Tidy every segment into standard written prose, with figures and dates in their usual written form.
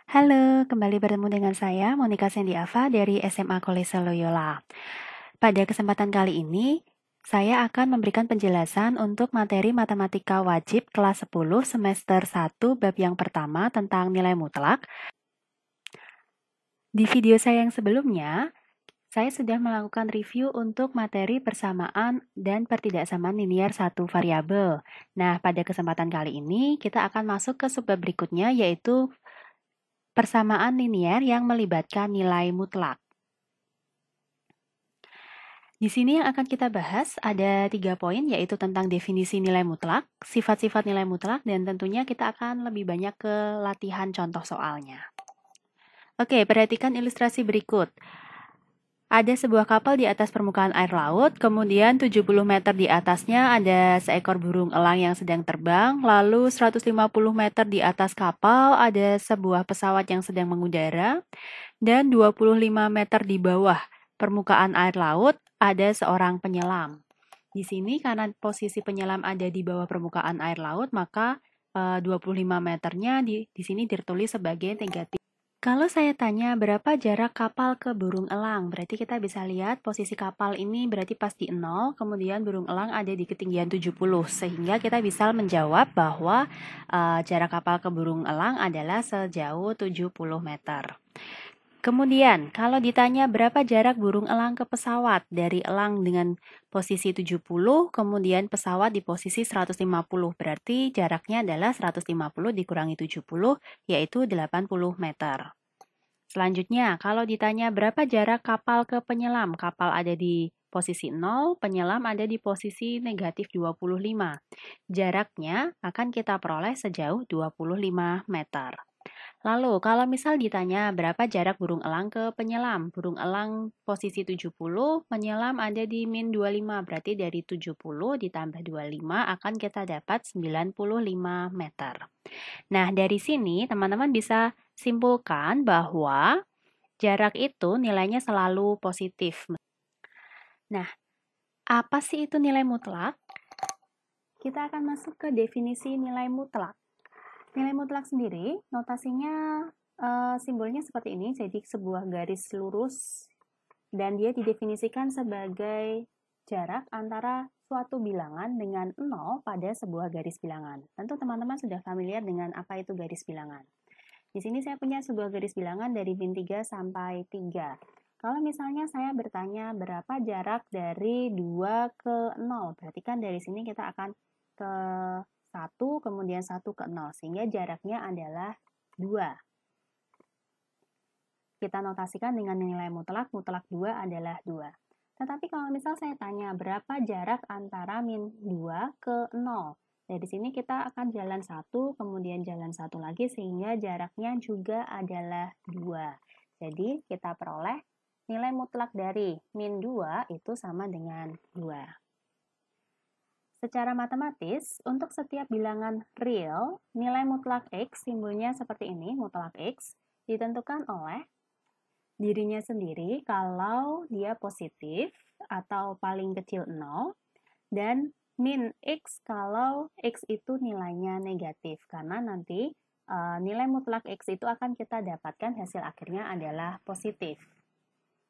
Halo, kembali bertemu dengan saya Monica Sendiava dari SMA Kolese Loyola. Pada kesempatan kali ini, saya akan memberikan penjelasan untuk materi matematika wajib kelas 10 semester 1 bab yang pertama tentang nilai mutlak. Di video saya yang sebelumnya, saya sudah melakukan review untuk materi persamaan dan pertidaksamaan linier satu variabel. Nah, pada kesempatan kali ini kita akan masuk ke subbab berikutnya, yaitu persamaan linier yang melibatkan nilai mutlak. Di sini yang akan kita bahas ada 3 poin, yaitu tentang definisi nilai mutlak, sifat-sifat nilai mutlak, dan tentunya kita akan lebih banyak ke latihan contoh soalnya. Oke, perhatikan ilustrasi berikut. Ada sebuah kapal di atas permukaan air laut, kemudian 70 meter di atasnya ada seekor burung elang yang sedang terbang, lalu 150 meter di atas kapal ada sebuah pesawat yang sedang mengudara, dan 25 meter di bawah permukaan air laut ada seorang penyelam. Di sini karena posisi penyelam ada di bawah permukaan air laut, maka 25 meternya di sini ditulis sebagai negatif. Kalau saya tanya berapa jarak kapal ke burung elang, berarti kita bisa lihat posisi kapal ini berarti pas di 0, kemudian burung elang ada di ketinggian 70, sehingga kita bisa menjawab bahwa jarak kapal ke burung elang adalah sejauh 70 meter. Kemudian, kalau ditanya berapa jarak burung elang ke pesawat, dari elang dengan posisi 70, kemudian pesawat di posisi 150, berarti jaraknya adalah 150 dikurangi 70, yaitu 80 meter. Selanjutnya, kalau ditanya berapa jarak kapal ke penyelam, kapal ada di posisi 0, penyelam ada di posisi negatif 25. Jaraknya akan kita peroleh sejauh 25 meter. Lalu, kalau misal ditanya berapa jarak burung elang ke penyelam, burung elang posisi 70, penyelam ada di min 25, berarti dari 70 ditambah 25 akan kita dapat 95 meter. Nah, dari sini teman-teman bisa simpulkan bahwa jarak itu nilainya selalu positif. Nah, apa sih itu nilai mutlak? Kita akan masuk ke definisi nilai mutlak. Nilai mutlak sendiri, notasinya simbolnya seperti ini, jadi sebuah garis lurus dan dia didefinisikan sebagai jarak antara suatu bilangan dengan 0 pada sebuah garis bilangan. Tentu teman-teman sudah familiar dengan apa itu garis bilangan. Di sini saya punya sebuah garis bilangan dari min 3 sampai 3. Kalau misalnya saya bertanya berapa jarak dari 2 ke 0, berarti kan dari sini kita akan ke 1, kemudian 1 ke 0, sehingga jaraknya adalah 2. Kita notasikan dengan nilai mutlak 2 adalah 2. Tetapi kalau misal saya tanya berapa jarak antara min 2 ke 0, dari sini kita akan jalan 1, kemudian jalan 1 lagi, sehingga jaraknya juga adalah 2. Jadi kita peroleh nilai mutlak dari min 2 itu sama dengan 2. Secara matematis, untuk setiap bilangan real, nilai mutlak X, simbolnya seperti ini, mutlak X, ditentukan oleh dirinya sendiri kalau dia positif atau paling kecil 0, dan min X kalau X itu nilainya negatif, karena nanti nilai mutlak X itu akan kita dapatkan hasil akhirnya adalah positif.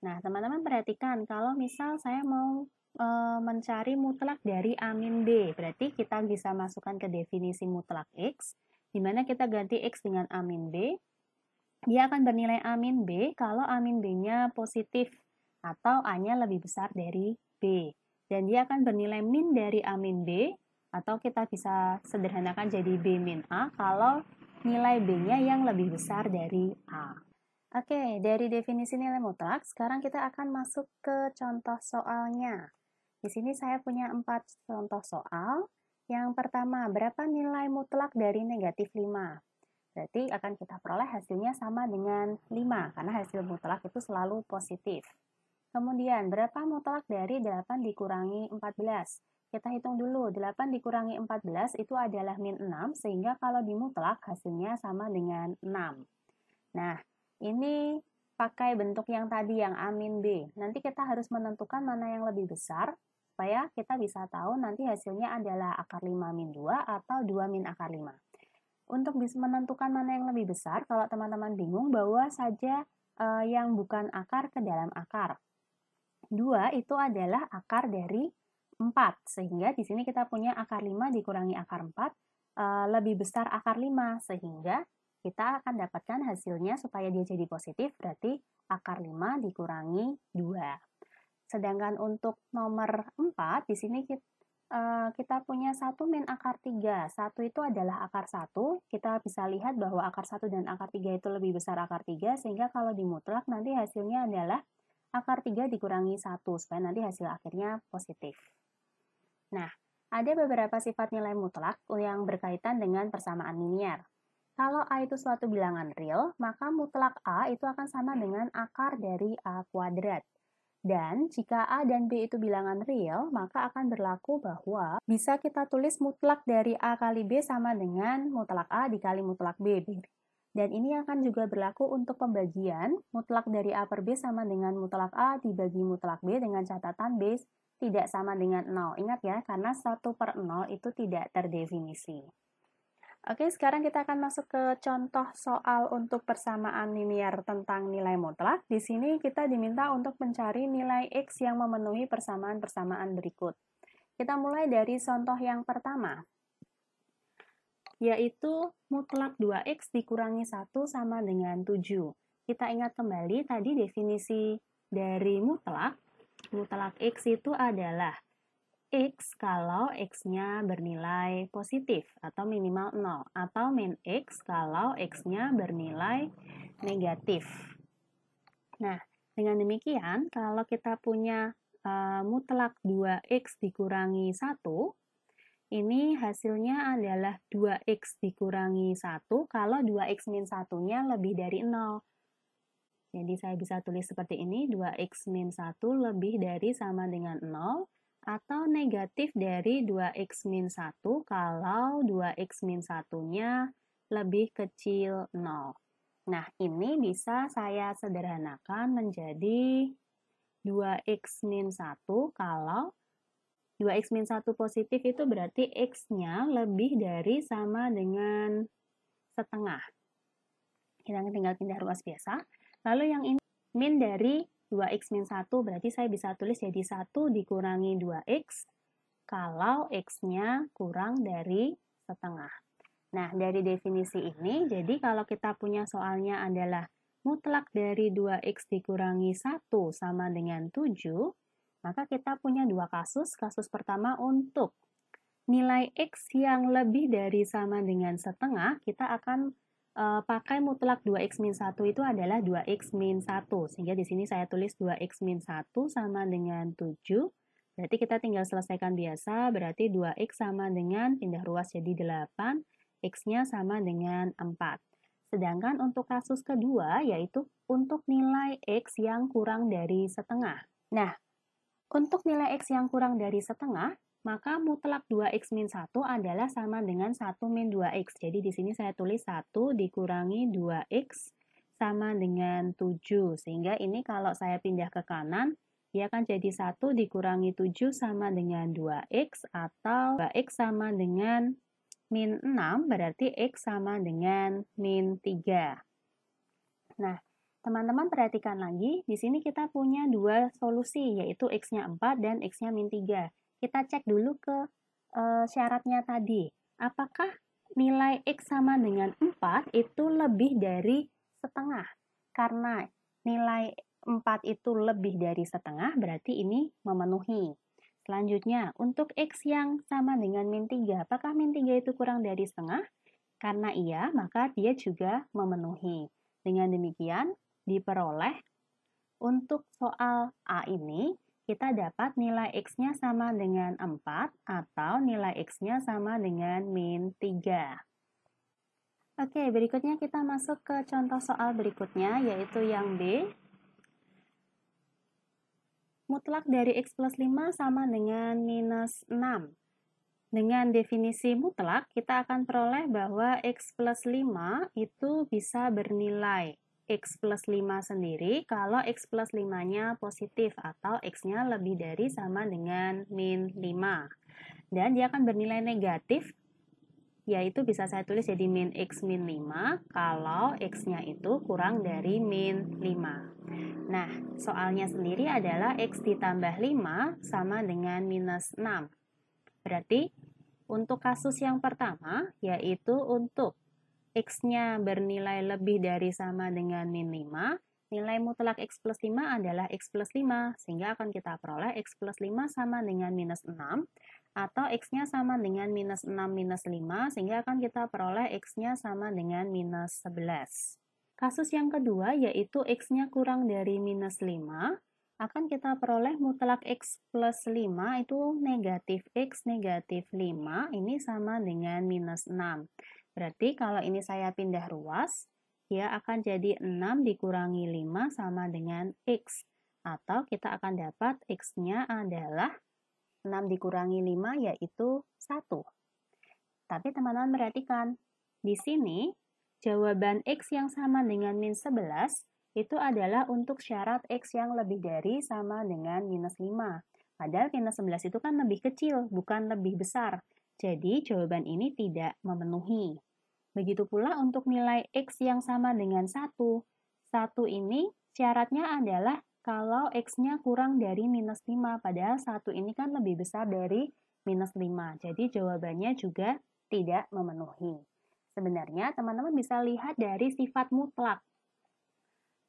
Nah, teman-teman perhatikan, kalau misal saya mau mencari mutlak dari A min B, berarti kita bisa masukkan ke definisi mutlak X, di mana kita ganti X dengan A min B, dia akan bernilai A min B kalau A min B-nya positif atau A-nya lebih besar dari B. Dan dia akan bernilai min dari A min B, atau kita bisa sederhanakan jadi B min A kalau nilai B-nya yang lebih besar dari A. Oke, dari definisi nilai mutlak, sekarang kita akan masuk ke contoh soalnya. Di sini saya punya 4 contoh soal. Yang pertama, berapa nilai mutlak dari negatif 5? Berarti akan kita peroleh hasilnya sama dengan 5, karena hasil mutlak itu selalu positif. Kemudian, berapa mutlak dari 8 dikurangi 14? Kita hitung dulu, 8 dikurangi 14 itu adalah min 6, sehingga kalau dimutlak hasilnya sama dengan 6. Nah, ini pakai bentuk yang tadi, yang A min B. Nanti kita harus menentukan mana yang lebih besar, supaya kita bisa tahu nanti hasilnya adalah akar 5 min 2 atau 2 min akar 5. Untuk bisa menentukan mana yang lebih besar, kalau teman-teman bingung, bawa saja yang bukan akar ke dalam akar. 2 itu adalah akar dari 4, sehingga di sini kita punya akar 5 dikurangi akar 4, lebih besar akar 5, sehingga kita akan dapatkan hasilnya supaya dia jadi positif, berarti akar 5 dikurangi 2. Sedangkan untuk nomor 4, di sini kita punya 1 min akar 3. 1 itu adalah akar 1. Kita bisa lihat bahwa akar 1 dan akar 3 itu lebih besar akar 3, sehingga kalau dimutlak nanti hasilnya adalah akar 3 dikurangi 1, supaya nanti hasil akhirnya positif. Nah, ada beberapa sifat nilai mutlak yang berkaitan dengan persamaan linier. Kalau A itu suatu bilangan real, maka mutlak A itu akan sama dengan akar dari A kuadrat. Dan jika A dan B itu bilangan real, maka akan berlaku bahwa bisa kita tulis mutlak dari A kali B sama dengan mutlak A dikali mutlak B. Dan ini akan juga berlaku untuk pembagian mutlak dari A per B sama dengan mutlak A dibagi mutlak B dengan catatan B tidak sama dengan 0. Ingat ya, karena 1 per 0 itu tidak terdefinisi. Oke, sekarang kita akan masuk ke contoh soal untuk persamaan linier tentang nilai mutlak. Di sini kita diminta untuk mencari nilai X yang memenuhi persamaan-persamaan berikut. Kita mulai dari contoh yang pertama, yaitu mutlak 2X dikurangi 1 sama dengan 7. Kita ingat kembali tadi definisi dari mutlak. Mutlak X itu adalah X kalau X-nya bernilai positif atau minimal 0, atau min X kalau X-nya bernilai negatif. Nah, dengan demikian, kalau kita punya mutlak 2X dikurangi 1, ini hasilnya adalah 2X dikurangi 1 kalau 2X min 1-nya lebih dari 0. Jadi saya bisa tulis seperti ini, 2X min 1 lebih dari sama dengan 0, atau negatif dari 2X min 1 kalau 2X min 1-nya lebih kecil 0. Nah, ini bisa saya sederhanakan menjadi 2X min 1 kalau 2X min 1 positif itu berarti X-nya lebih dari sama dengan setengah. Kita tinggal pindah ruas biasa. Lalu yang ini min dari 2X min 1 berarti saya bisa tulis jadi 1 dikurangi 2X kalau X-nya kurang dari setengah. Nah, dari definisi ini, jadi kalau kita punya soalnya adalah mutlak dari 2X dikurangi 1 sama dengan 7, maka kita punya dua kasus. Kasus pertama untuk nilai X yang lebih dari sama dengan setengah, kita akan pakai mutlak 2X min 1 itu adalah 2X min 1. Sehingga di sini saya tulis 2X min 1 sama dengan 7. Berarti kita tinggal selesaikan biasa, berarti 2X sama dengan, pindah ruas jadi 8, X-nya sama dengan 4. Sedangkan untuk kasus kedua, yaitu untuk nilai X yang kurang dari setengah. Nah, untuk nilai X yang kurang dari setengah, maka mutlak 2X min 1 adalah sama dengan 1 min 2X. Jadi di sini saya tulis 1 dikurangi 2X sama dengan 7. Sehingga ini kalau saya pindah ke kanan, dia akan jadi 1 dikurangi 7 sama dengan 2X, atau 2X sama dengan min 6, berarti X sama dengan min 3. Nah, teman-teman perhatikan lagi, di sini kita punya dua solusi, yaitu X-nya 4 dan X-nya min 3. Kita cek dulu ke syaratnya tadi. Apakah nilai X sama dengan 4 itu lebih dari setengah? Karena nilai 4 itu lebih dari setengah, berarti ini memenuhi. Selanjutnya, untuk X yang sama dengan min 3, apakah min 3 itu kurang dari setengah? Karena iya, maka dia juga memenuhi. Dengan demikian, diperoleh untuk soal A ini, kita dapat nilai X-nya sama dengan 4 atau nilai X-nya sama dengan min 3. Oke, berikutnya kita masuk ke contoh soal berikutnya, yaitu yang B. Mutlak dari X plus 5 sama dengan minus 6. Dengan definisi mutlak, kita akan peroleh bahwa X plus 5 itu bisa bernilai X plus 5 sendiri kalau X plus 5-nya positif atau X-nya lebih dari sama dengan min 5. Dan dia akan bernilai negatif yaitu bisa saya tulis jadi min X min 5 kalau X-nya itu kurang dari min 5. Nah, soalnya sendiri adalah X ditambah 5 sama dengan minus 6. Berarti untuk kasus yang pertama, yaitu untuk X-nya bernilai lebih dari sama dengan min 5, nilai mutlak X plus 5 adalah X plus 5, sehingga akan kita peroleh X plus 5 sama dengan minus 6, atau X-nya sama dengan minus 6 minus 5, sehingga akan kita peroleh X-nya sama dengan minus 11. Kasus yang kedua, yaitu X-nya kurang dari minus 5, akan kita peroleh mutlak X plus 5 itu negatif X negatif 5, ini sama dengan minus 6. Berarti kalau ini saya pindah ruas, dia akan jadi 6 dikurangi 5 sama dengan X. Atau kita akan dapat X-nya adalah 6 dikurangi 5 yaitu 1. Tapi teman-teman perhatikan, di sini jawaban X yang sama dengan min 11 itu adalah untuk syarat X yang lebih dari sama dengan minus 5. Padahal minus 11 itu kan lebih kecil, bukan lebih besar. Jadi jawaban ini tidak memenuhi. Begitu pula untuk nilai X yang sama dengan 1. 1 ini syaratnya adalah kalau X-nya kurang dari minus 5. Padahal 1 ini kan lebih besar dari minus 5. Jadi jawabannya juga tidak memenuhi. Sebenarnya teman-teman bisa lihat dari sifat mutlak.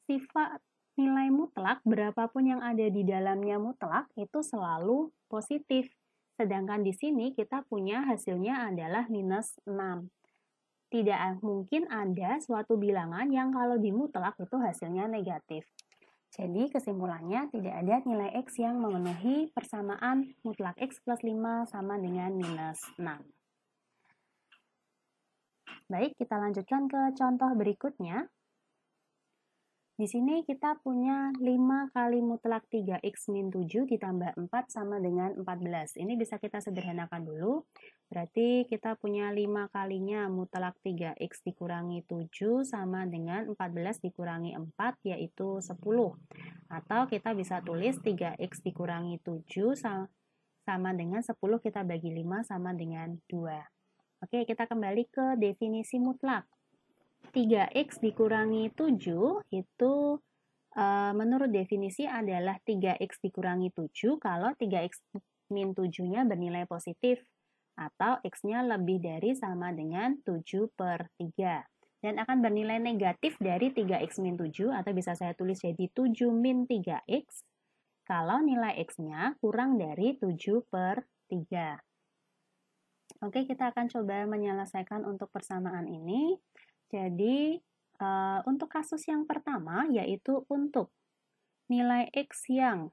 Sifat nilai mutlak, berapapun yang ada di dalamnya mutlak, itu selalu positif. Sedangkan di sini kita punya hasilnya adalah minus 6. Tidak mungkin ada suatu bilangan yang kalau dimutlak itu hasilnya negatif. Jadi kesimpulannya tidak ada nilai X yang memenuhi persamaan mutlak X plus 5 sama dengan minus 6. Baik, kita lanjutkan ke contoh berikutnya. Di sini kita punya 5 kali mutlak 3x min 7 ditambah 4 sama dengan 14. Ini bisa kita sederhanakan dulu. Berarti kita punya 5 kalinya mutlak 3x dikurangi 7 sama dengan 14 dikurangi 4 yaitu 10. Atau kita bisa tulis 3x dikurangi 7 sama dengan 10 kita bagi 5 sama dengan 2. Oke, kita kembali ke definisi mutlak. 3x dikurangi 7 itu menurut definisi adalah 3x dikurangi 7 kalau 3x min 7-nya bernilai positif atau x-nya lebih dari sama dengan 7/3 dan akan bernilai negatif dari 3x min 7 atau bisa saya tulis jadi 7 min 3x kalau nilai x-nya kurang dari 7/3. Oke, kita akan coba menyelesaikan untuk persamaan ini. Jadi, untuk kasus yang pertama, yaitu untuk nilai X yang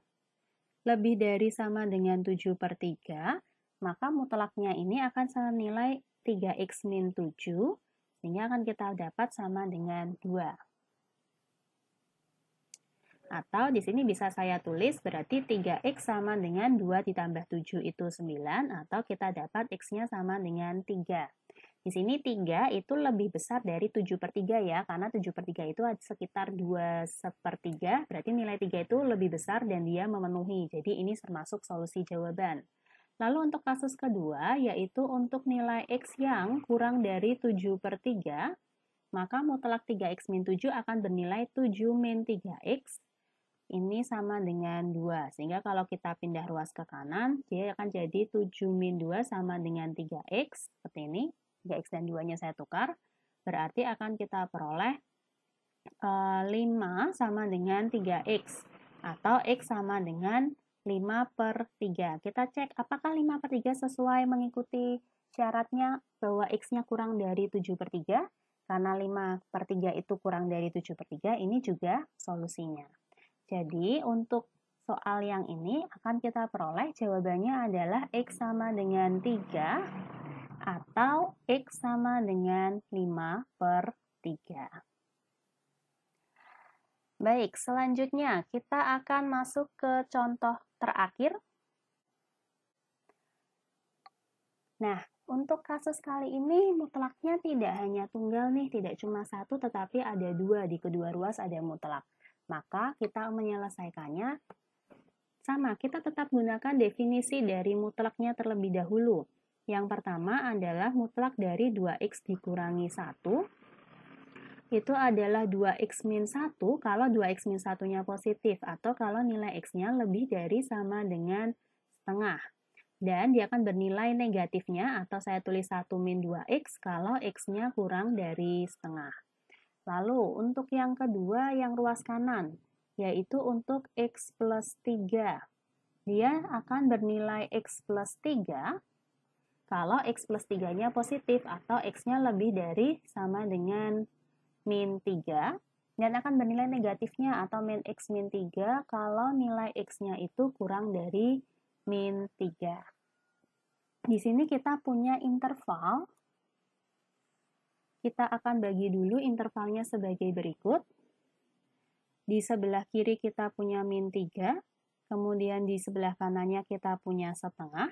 lebih dari sama dengan 7/3, maka mutlaknya ini akan senilai 3X min 7, sehingga akan kita dapat sama dengan 2. Atau di sini bisa saya tulis berarti 3X sama dengan 2 ditambah 7 itu 9, atau kita dapat X-nya sama dengan 3. Di sini 3 itu lebih besar dari 7/3 ya, karena 7/3 itu sekitar 2/3, berarti nilai 3 itu lebih besar dan dia memenuhi. Jadi ini termasuk solusi jawaban. Lalu untuk kasus kedua, yaitu untuk nilai X yang kurang dari 7/3, maka mutlak 3X min 7 akan bernilai 7 min 3X. Ini sama dengan 2, sehingga kalau kita pindah ruas ke kanan, dia akan jadi 7 min 2 sama dengan 3X, seperti ini. 3X dan 2-nya saya tukar, berarti akan kita peroleh 5 sama dengan 3X, atau X sama dengan 5/3. Kita cek apakah 5/3 sesuai mengikuti syaratnya bahwa X-nya kurang dari 7/3, karena 5/3 itu kurang dari 7/3, ini juga solusinya. Jadi untuk soal yang ini akan kita peroleh jawabannya adalah X sama dengan 3, atau X sama dengan 5/3. Baik, selanjutnya kita akan masuk ke contoh terakhir. Nah, untuk kasus kali ini mutlaknya tidak hanya tunggal nih, tidak cuma satu tetapi ada 2, di kedua ruas ada mutlak. Maka kita menyelesaikannya sama, kita tetap gunakan definisi dari mutlaknya terlebih dahulu, Yang pertama adalah mutlak dari 2x dikurangi 1. Itu adalah 2x min 1 kalau 2x min 1-nya positif atau kalau nilai x-nya lebih dari sama dengan setengah. Dan dia akan bernilai negatifnya atau saya tulis 1 min 2x kalau x-nya kurang dari setengah. Lalu untuk yang kedua yang ruas kanan, yaitu untuk x plus 3. Dia akan bernilai x plus 3 kalau x plus 3-nya positif atau x-nya lebih dari sama dengan min 3 dan akan bernilai negatifnya atau min x min 3 kalau nilai x-nya itu kurang dari min 3. Di sini kita punya interval. Kita akan bagi dulu intervalnya sebagai berikut. Di sebelah kiri kita punya min 3, kemudian di sebelah kanannya kita punya setengah.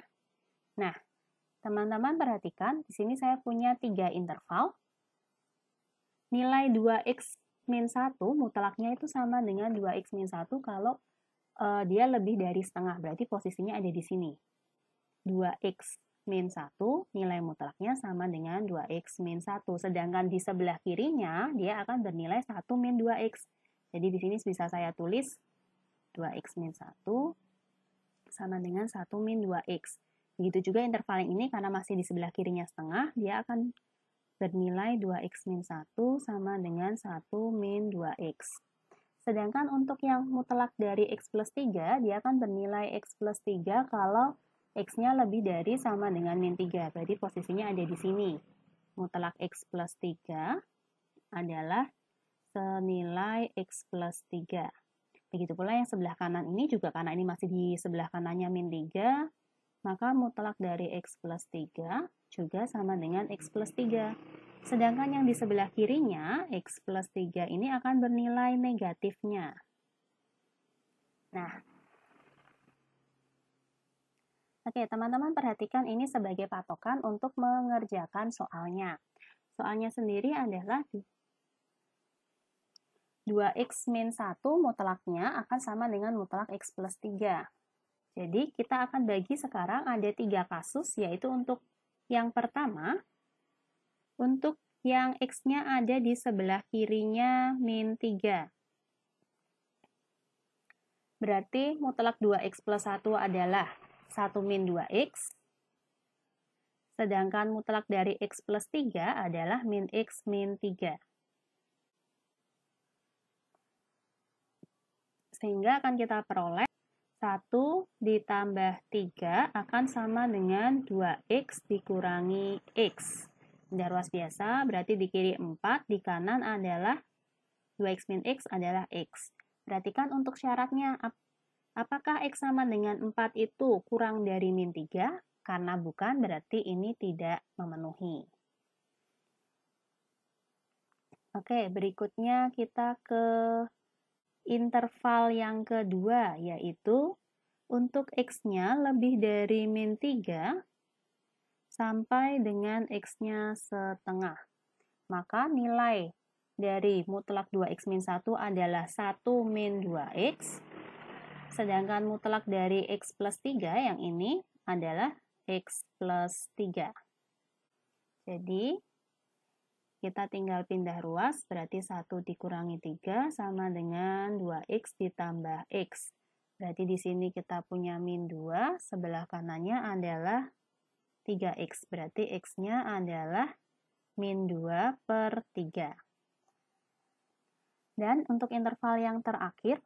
Nah, teman-teman perhatikan, di sini saya punya 3 interval. Nilai 2x min 1 mutlaknya itu sama dengan 2x min 1 kalau dia lebih dari setengah, berarti posisinya ada di sini. 2x min 1 nilai mutlaknya sama dengan 2x min 1, sedangkan di sebelah kirinya dia akan bernilai 1 min 2x. Jadi di sini bisa saya tulis 2x min 1 sama dengan 1 min 2x. Begitu juga interval yang ini karena masih di sebelah kirinya setengah, dia akan bernilai 2x min 1 sama dengan 1 min 2x. Sedangkan untuk yang mutlak dari x plus 3, dia akan bernilai x plus 3 kalau x-nya lebih dari sama dengan min 3. Berarti posisinya ada di sini. Mutlak x plus 3 adalah senilai x plus 3. Begitu pula yang sebelah kanan ini juga karena ini masih di sebelah kanannya min 3, maka mutlak dari x plus 3 juga sama dengan x plus 3. Sedangkan yang di sebelah kirinya, x plus 3 ini akan bernilai negatifnya. Nah, oke, teman-teman perhatikan ini sebagai patokan untuk mengerjakan soalnya. Soalnya sendiri adalah 2x min 1 mutlaknya akan sama dengan mutlak x plus 3. Jadi kita akan bagi sekarang ada 3 kasus, yaitu untuk yang pertama, untuk yang x-nya ada di sebelah kirinya min 3. Berarti mutlak 2x plus 1 adalah 1 min 2x, sedangkan mutlak dari x plus 3 adalah min x min 3. Sehingga akan kita peroleh 1 ditambah 3 akan sama dengan 2x dikurangi x. Benda ruas biasa, berarti di kiri 4, di kanan adalah 2x min x adalah x. Perhatikan untuk syaratnya, apakah x sama dengan 4 itu kurang dari min 3? Karena bukan, berarti ini tidak memenuhi. Oke, berikutnya kita ke interval yang kedua, yaitu untuk x-nya lebih dari min 3 sampai dengan x-nya setengah. Maka nilai dari mutlak 2x min 1 adalah 1 min 2x, sedangkan mutlak dari x plus 3 yang ini adalah x plus 3. Jadi, kita tinggal pindah ruas, berarti 1 dikurangi 3 sama dengan 2x ditambah x. Berarti di sini kita punya min 2, sebelah kanannya adalah 3x. Berarti x-nya adalah min 2 per 3. Dan untuk interval yang terakhir,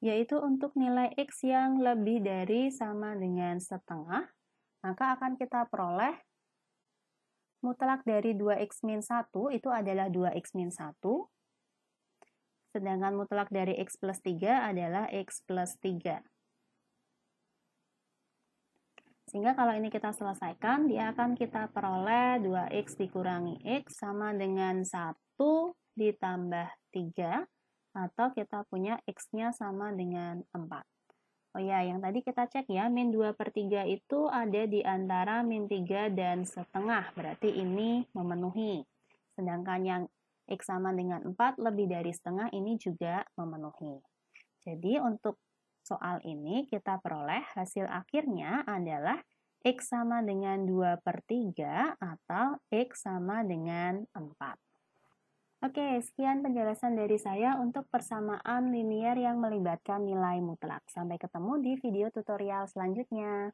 yaitu untuk nilai x yang lebih dari sama dengan setengah, maka akan kita peroleh mutlak dari 2x min 1 itu adalah 2x min 1, sedangkan mutlak dari x plus 3 adalah x plus 3. Sehingga kalau ini kita selesaikan, dia akan kita peroleh 2x dikurangi x sama dengan 1 ditambah 3, atau kita punya x-nya sama dengan 4. Oh ya, yang tadi kita cek ya, min 2 per 3 itu ada di antara min 3 dan setengah, berarti ini memenuhi. Sedangkan yang x sama dengan 4 lebih dari setengah ini juga memenuhi. Jadi untuk soal ini kita peroleh hasil akhirnya adalah X sama dengan 2/3 atau X sama dengan 4. Oke, sekian penjelasan dari saya untuk persamaan linier yang melibatkan nilai mutlak. Sampai ketemu di video tutorial selanjutnya.